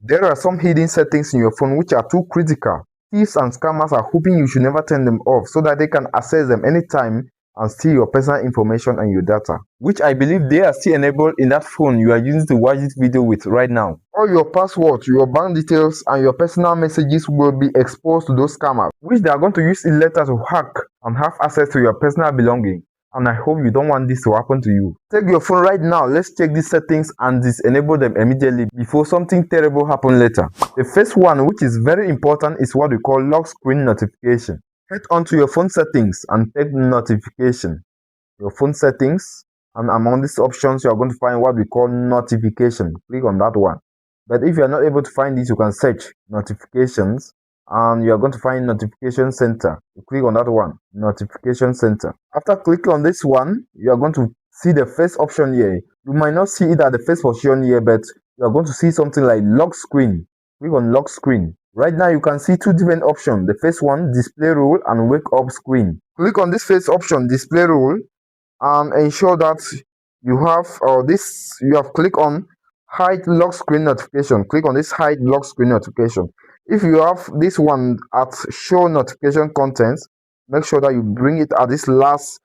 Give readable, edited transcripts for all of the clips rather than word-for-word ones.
There are some hidden settings in your phone which are too critical. Thieves and scammers are hoping you should never turn them off so that they can access them anytime and steal your personal information and your data, which I believe they are still enabled in that phone you are using to watch this video with right now. All your passwords, your bank details, and your personal messages will be exposed to those scammers, which they are going to use in later to hack and have access to your personal belongings. And I hope you don't want this to happen to you. Take your phone right now, let's check these settings and disable them immediately before something terrible happens later. The first one, which is very important, is what we call lock screen notification. Head onto your phone settings and take notification. Your phone settings, and among these options you are going to find what we call notification. Click on that one. But if you are not able to find this, you can search notifications and you are going to find notification center. You click on that one, notification center. After clicking on this one, you are going to see the first option here. You might not see it at the first position here, but you are going to see something like lock screen. Click on lock screen. Right now you can see two different options. The first one, display rule and wake up screen. Click on this first option, display rule, and ensure that you have you have clicked on hide lock screen notification. Click on this hide lock screen notification. If you have this one at show notification contents, make sure that you bring it at this last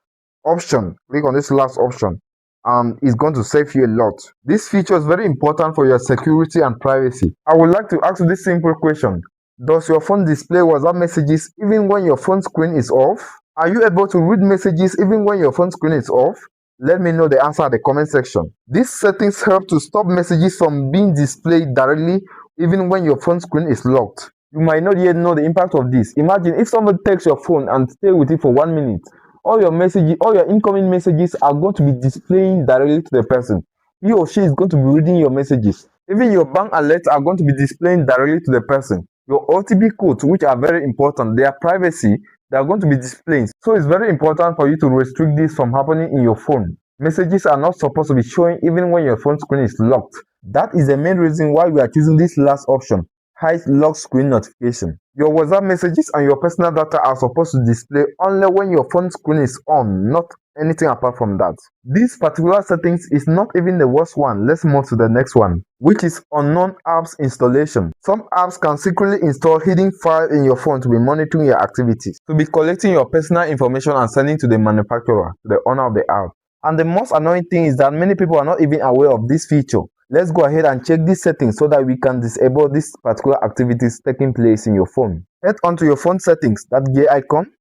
option. Click on this last option and it's going to save you a lot. This feature is very important for your security and privacy. I would like to ask you this simple question. Does your phone display WhatsApp messages even when your phone screen is off? Are you able to read messages even when your phone screen is off? Let me know the answer at the comment section. These settings help to stop messages from being displayed directly even when your phone screen is locked. You might not yet know the impact of this. Imagine if somebody takes your phone and stay with it for 1 minute. All your messages, all your incoming messages are going to be displaying directly to the person. He or she is going to be reading your messages. Even your bank alerts are going to be displaying directly to the person. Your OTP codes, which are very important, their privacy, they are going to be displaying. So it's very important for you to restrict this from happening in your phone. Messages are not supposed to be showing even when your phone screen is locked. That is the main reason why we are choosing this last option, hide lock screen notification. Your WhatsApp messages and your personal data are supposed to display only when your phone screen is on, not anything apart from that. This particular settings is not even the worst one. Let's move to the next one, which is unknown apps installation. Some apps can secretly install hidden files in your phone to be monitoring your activities, to be collecting your personal information and sending to the manufacturer, to the owner of the app. And the most annoying thing is that many people are not even aware of this feature. Let's go ahead and check these settings so that we can disable these particular activities taking place in your phone. Head onto your phone settings, that gear icon,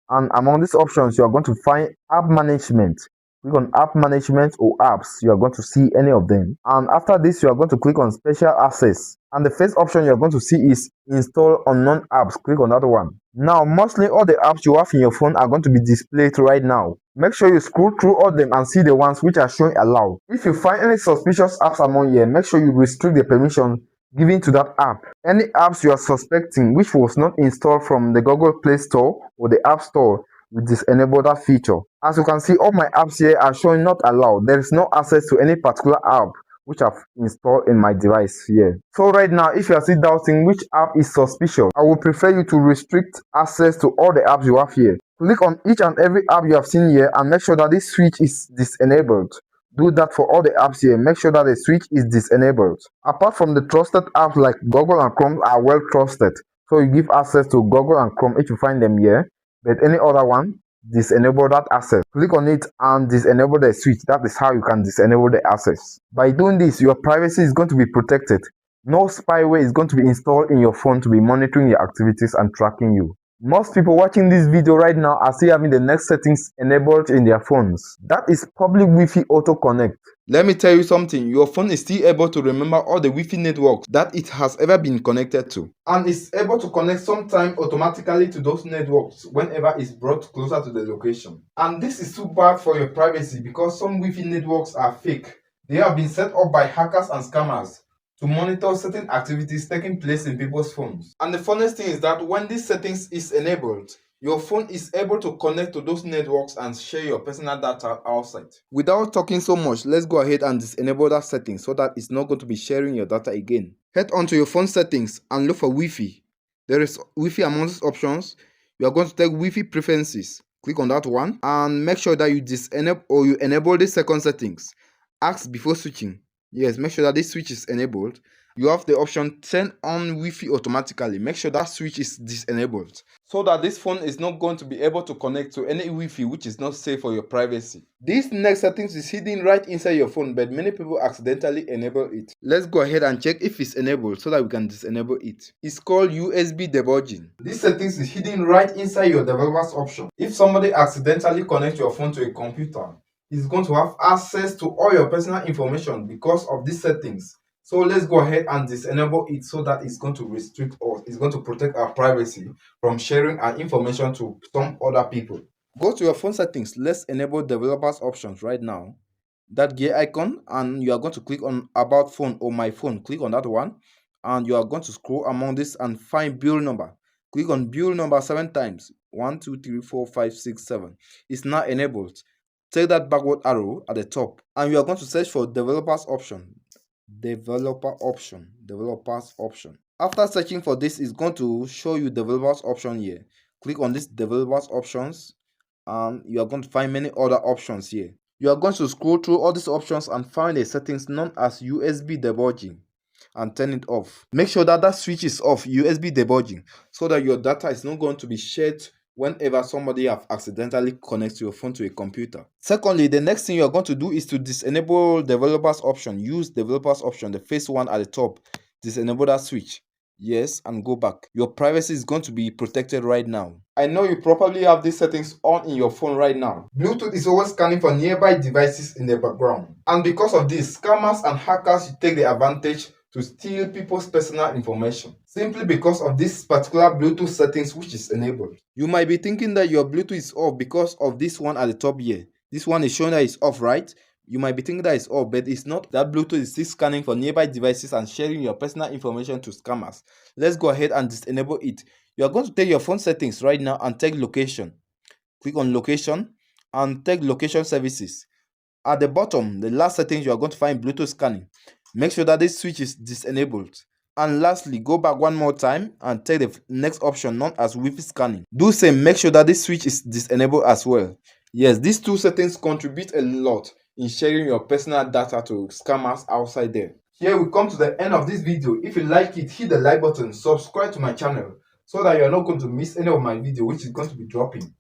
and among these options you are going to find app management. Click on app management or apps. You are going to see any of them, and after this you are going to click on special access, and the first option you are going to see is install unknown apps. Click on that one. Now mostly all the apps you have in your phone are going to be displayed right now. Make sure you scroll through all them and see the ones which are showing allowed. If you find any suspicious apps among here, make sure you restrict the permission given to that app. Any apps you are suspecting which was not installed from the Google Play Store or the App Store, we disable that feature. As you can see, all my apps here are showing not allowed. There is no access to any particular app which I've installed in my device here. So right now, if you are still doubting which app is suspicious, I would prefer you to restrict access to all the apps you have here. Click on each and every app you have seen here and make sure that this switch is disabled. Do that for all the apps here. Make sure that the switch is disabled. Apart from the trusted apps like Google and Chrome are well trusted, so you give access to Google and Chrome if you find them here. But any other one, disable that access. Click on it and disable the switch. That is how you can disable the access. By doing this, your privacy is going to be protected. No spyware is going to be installed in your phone to be monitoring your activities and tracking you. Most people watching this video right now are still having the next settings enabled in their phones. That is public Wi-Fi auto connect. Let me tell you something, your phone is still able to remember all the Wi-Fi networks that it has ever been connected to. And it's able to connect sometime automatically to those networks whenever it's brought closer to the location. And this is too bad for your privacy because some Wi-Fi networks are fake. They have been set up by hackers and scammers to monitor certain activities taking place in people's phones. And the funniest thing is that when this settings is enabled, your phone is able to connect to those networks and share your personal data outside. Without talking so much, let's go ahead and disable that setting so that it's not going to be sharing your data again. Head onto your phone settings and look for Wi-Fi. There is Wi-Fi among these options. You are going to take Wi-Fi preferences. Click on that one and make sure that you disable or you enable the second settings. Ask before switching. Yes, make sure that this switch is enabled you have the option turn on Wi-Fi automatically. Make sure that switch is disabled so that this phone is not going to be able to connect to any Wi-Fi which is not safe for your privacy. This next settings is hidden right inside your phone, but many people accidentally enable it. Let's go ahead and check if it's enabled so that we can disable it. It's called USB debugging. This settings is hidden right inside your developers option. If somebody accidentally connects your phone to a computer, it's going to have access to all your personal information because of these settings. So let's go ahead and disable it so that it's going to restrict us. It's going to protect our privacy from sharing our information to some other people. Go to your phone settings. Let's enable developers options right now. That gear icon, and you are going to click on about phone or my phone. Click on that one, and you are going to scroll among this and find build number. Click on build number 7 times. 1, 2, 3, 4, 5, 6, 7. It's now enabled. Take that backward arrow at the top, and you are going to search for developers option. Developers option. After searching for this, it's going to show you developers option here. Click on this developers options, and you are going to find many other options here. You are going to scroll through all these options and find a settings known as USB debugging and turn it off. Make sure that that switch is off, USB debugging, so that your data is not going to be shared whenever somebody have accidentally connected your phone to a computer. Secondly, the next thing you're going to do is to disable developers option. Use developers option, the first one at the top. Disable that switch. Yes, and go back. Your privacy is going to be protected right now. I know you probably have these settings on in your phone right now. Bluetooth is always scanning for nearby devices in the background. And because of this, scammers and hackers take the advantage to steal people's personal information simply because of this particular Bluetooth settings which is enabled. You might be thinking that your Bluetooth is off because of this one at the top here. This one is showing that it's off, right? You might be thinking that it's off, but it's not. That Bluetooth is still scanning for nearby devices and sharing your personal information to scammers. Let's go ahead and disable it. You are going to take your phone settings right now and take location. Click on location and take location services. At the bottom, the last settings, you are going to find Bluetooth scanning. Make sure that this switch is disabled. And lastly, go back one more time and take the next option known as Wi-Fi scanning. Do same, make sure that this switch is disabled as well. Yes, these two settings contribute a lot in sharing your personal data to scammers outside there. Here we come to the end of this video. If you like it, hit the like button, subscribe to my channel so that you're not going to miss any of my video which is going to be dropping.